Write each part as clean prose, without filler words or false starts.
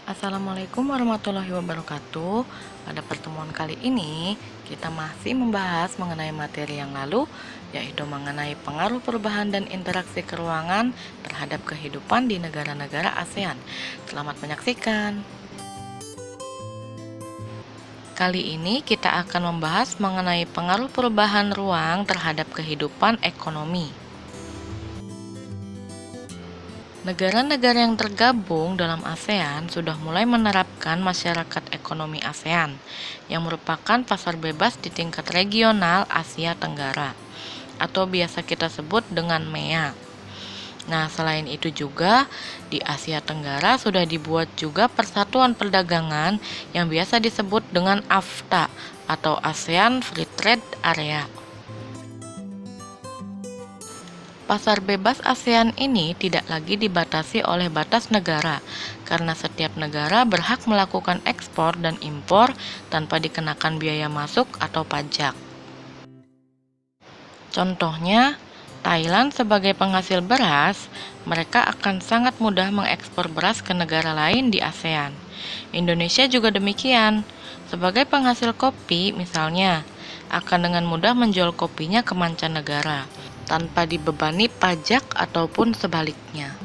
Assalamualaikum warahmatullahi wabarakatuh. Pada pertemuan kali ini, kita masih membahas mengenai materi yang lalu, yaitu mengenai pengaruh perubahan dan interaksi keruangan terhadap kehidupan di negara-negara ASEAN. Selamat menyaksikan. Kali ini kita akan membahas mengenai pengaruh perubahan ruang terhadap kehidupan ekonomi. Negara-negara yang tergabung dalam ASEAN sudah mulai menerapkan masyarakat ekonomi ASEAN, yang merupakan pasar bebas di tingkat regional Asia Tenggara, atau biasa kita sebut dengan MEA. Nah, selain itu juga, di Asia Tenggara sudah dibuat juga Persatuan Perdagangan yang biasa disebut dengan AFTA, atau ASEAN Free Trade Area. Pasar bebas ASEAN ini tidak lagi dibatasi oleh batas negara, karena setiap negara berhak melakukan ekspor dan impor tanpa dikenakan biaya masuk atau pajak. Contohnya, Thailand sebagai penghasil beras, mereka akan sangat mudah mengekspor beras ke negara lain di ASEAN. Indonesia juga demikian. Sebagai penghasil kopi, misalnya, akan dengan mudah menjual kopinya ke mancanegara tanpa dibebani pajak ataupun sebaliknya.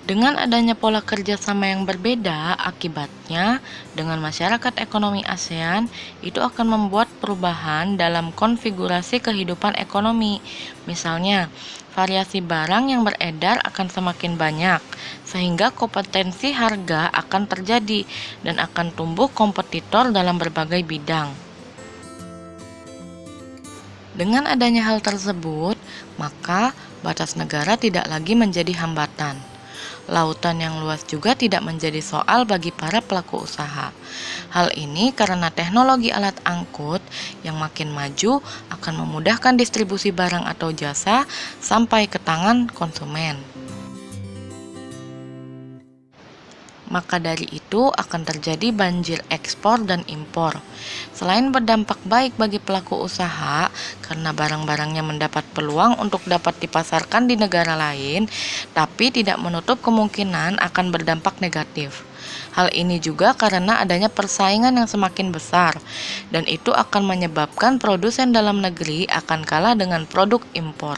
Dengan adanya pola kerjasama yang berbeda, akibatnya dengan masyarakat ekonomi ASEAN itu akan membuat perubahan dalam konfigurasi kehidupan ekonomi. Misalnya, variasi barang yang beredar akan semakin banyak, sehingga kompetensi harga akan terjadi dan akan tumbuh kompetitor dalam berbagai bidang. Dengan adanya hal tersebut, maka batas negara tidak lagi menjadi hambatan. Lautan yang luas juga tidak menjadi soal bagi para pelaku usaha. Hal ini karena teknologi alat angkut yang makin maju akan memudahkan distribusi barang atau jasa sampai ke tangan konsumen. Maka dari itu akan terjadi banjir ekspor dan impor. Selain berdampak baik bagi pelaku usaha karena barang-barangnya mendapat peluang untuk dapat dipasarkan di negara lain, tapi tidak menutup kemungkinan akan berdampak negatif. Hal ini juga karena adanya persaingan yang semakin besar, dan itu akan menyebabkan produsen dalam negeri akan kalah dengan produk impor.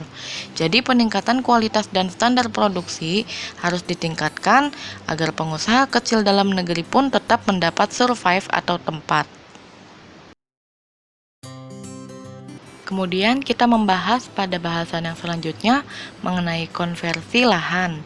Jadi peningkatan kualitas dan standar produksi harus ditingkatkan agar pengusaha kecil dalam negeri pun tetap mendapat survive atau tempat. Kemudian kita membahas pada bahasan yang selanjutnya mengenai konversi lahan.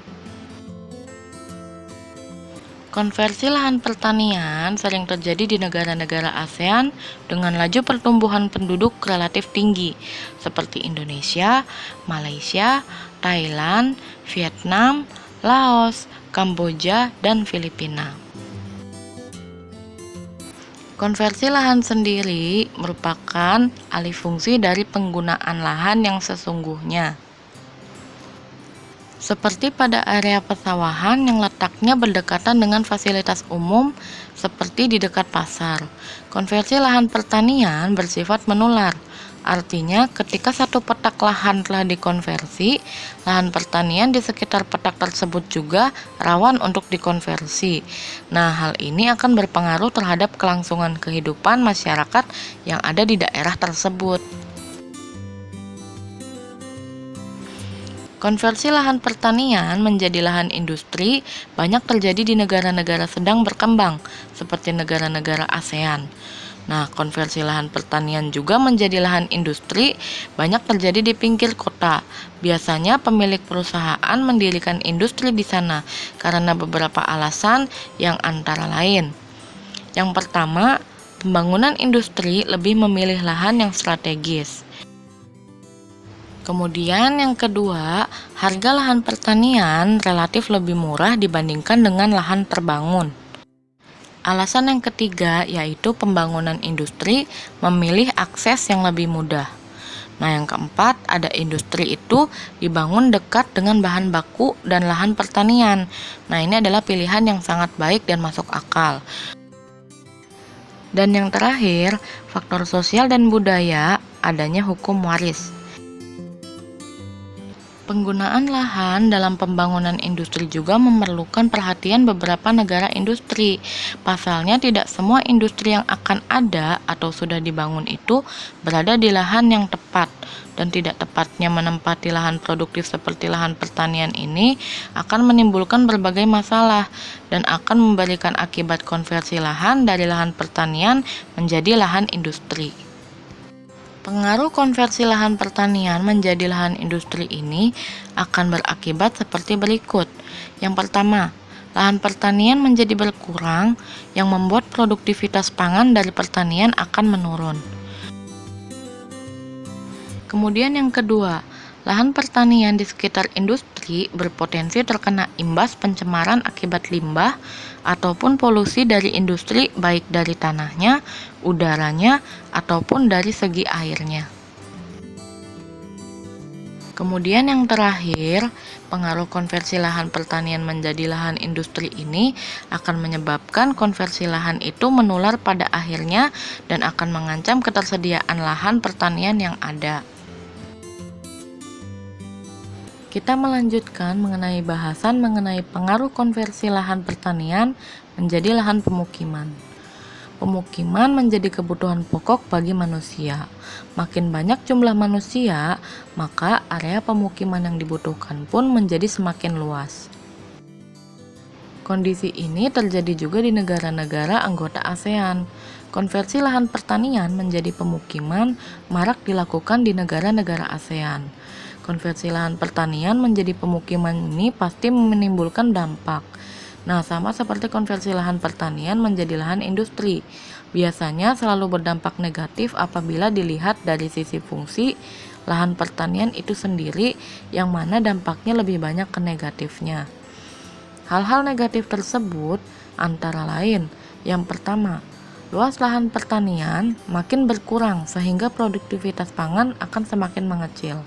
Konversi lahan pertanian sering terjadi di negara-negara ASEAN dengan laju pertumbuhan penduduk relatif tinggi, seperti Indonesia, Malaysia, Thailand, Vietnam, Laos, Kamboja, dan Filipina. Konversi lahan sendiri merupakan alih fungsi dari penggunaan lahan yang sesungguhnya. Seperti pada area pesawahan yang letaknya berdekatan dengan fasilitas umum seperti di dekat pasar. Konversi lahan pertanian bersifat menular. Artinya, ketika satu petak lahan telah dikonversi, lahan pertanian di sekitar petak tersebut juga rawan untuk dikonversi. Nah, hal ini akan berpengaruh terhadap kelangsungan kehidupan masyarakat yang ada di daerah tersebut. Konversi lahan pertanian menjadi lahan industri banyak terjadi di negara-negara sedang berkembang, seperti negara-negara ASEAN. Nah, konversi lahan pertanian juga menjadi lahan industri banyak terjadi di pinggir kota. Biasanya pemilik perusahaan mendirikan industri di sana karena beberapa alasan yang antara lain. Yang pertama, pembangunan industri lebih memilih lahan yang strategis. Kemudian yang kedua, harga lahan pertanian relatif lebih murah dibandingkan dengan lahan terbangun. Alasan yang ketiga yaitu pembangunan industri memilih akses yang lebih mudah. Nah, yang keempat, ada industri itu dibangun dekat dengan bahan baku dan lahan pertanian. Nah, ini adalah pilihan yang sangat baik dan masuk akal. Dan yang terakhir, faktor sosial dan budaya, adanya hukum waris. Penggunaan lahan dalam pembangunan industri juga memerlukan perhatian beberapa negara industri. Pasalnya, tidak semua industri yang akan ada atau sudah dibangun itu berada di lahan yang tepat, dan tidak tepatnya menempati lahan produktif seperti lahan pertanian ini akan menimbulkan berbagai masalah dan akan memberikan akibat konversi lahan dari lahan pertanian menjadi lahan industri. Pengaruh konversi lahan pertanian menjadi lahan industri ini akan berakibat seperti berikut. Yang pertama, lahan pertanian menjadi berkurang yang membuat produktivitas pangan dari pertanian akan menurun. Kemudian yang kedua, lahan pertanian di sekitar industri berpotensi terkena imbas pencemaran akibat limbah ataupun polusi dari industri, baik dari tanahnya, udaranya, ataupun dari segi airnya. Kemudian yang terakhir, pengaruh konversi lahan pertanian menjadi lahan industri ini akan menyebabkan konversi lahan itu menular pada akhirnya dan akan mengancam ketersediaan lahan pertanian yang ada. Kita melanjutkan mengenai bahasan mengenai pengaruh konversi lahan pertanian menjadi lahan pemukiman. Pemukiman menjadi kebutuhan pokok bagi manusia. Makin banyak jumlah manusia, maka area pemukiman yang dibutuhkan pun menjadi semakin luas. Kondisi ini terjadi juga di negara-negara anggota ASEAN. Konversi lahan pertanian menjadi pemukiman marak dilakukan di negara-negara ASEAN. Konversi lahan pertanian menjadi pemukiman ini pasti menimbulkan dampak. Nah, sama seperti konversi lahan pertanian menjadi lahan industri. Biasanya selalu berdampak negatif apabila dilihat dari sisi fungsi lahan pertanian itu sendiri, yang mana dampaknya lebih banyak ke negatifnya. Hal-hal negatif tersebut antara lain, yang pertama, luas lahan pertanian makin berkurang sehingga produktivitas pangan akan semakin mengecil.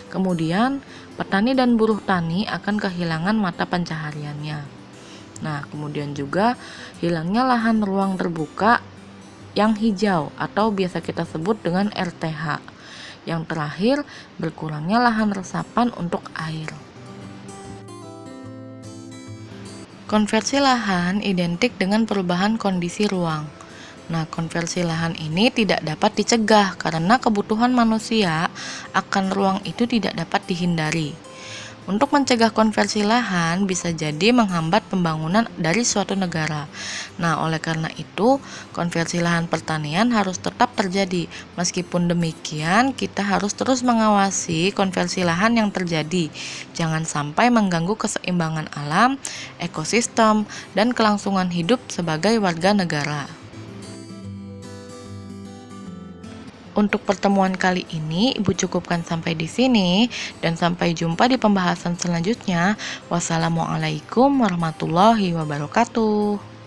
Kemudian, petani dan buruh tani akan kehilangan mata pencahariannya. Nah, kemudian juga hilangnya lahan ruang terbuka yang hijau atau biasa kita sebut dengan RTH. Yang terakhir, berkurangnya lahan resapan untuk air. Konversi lahan identik dengan perubahan kondisi ruang. Nah, konversi lahan ini tidak dapat dicegah karena kebutuhan manusia akan ruang itu tidak dapat dihindari. Untuk mencegah konversi lahan bisa jadi menghambat pembangunan dari suatu negara. Nah, oleh karena itu, konversi lahan pertanian harus tetap terjadi. Meskipun demikian, kita harus terus mengawasi konversi lahan yang terjadi. Jangan sampai mengganggu keseimbangan alam, ekosistem, dan kelangsungan hidup sebagai warga negara. Untuk pertemuan kali ini, Ibu cukupkan sampai di sini, dan sampai jumpa di pembahasan selanjutnya. Wassalamualaikum warahmatullahi wabarakatuh.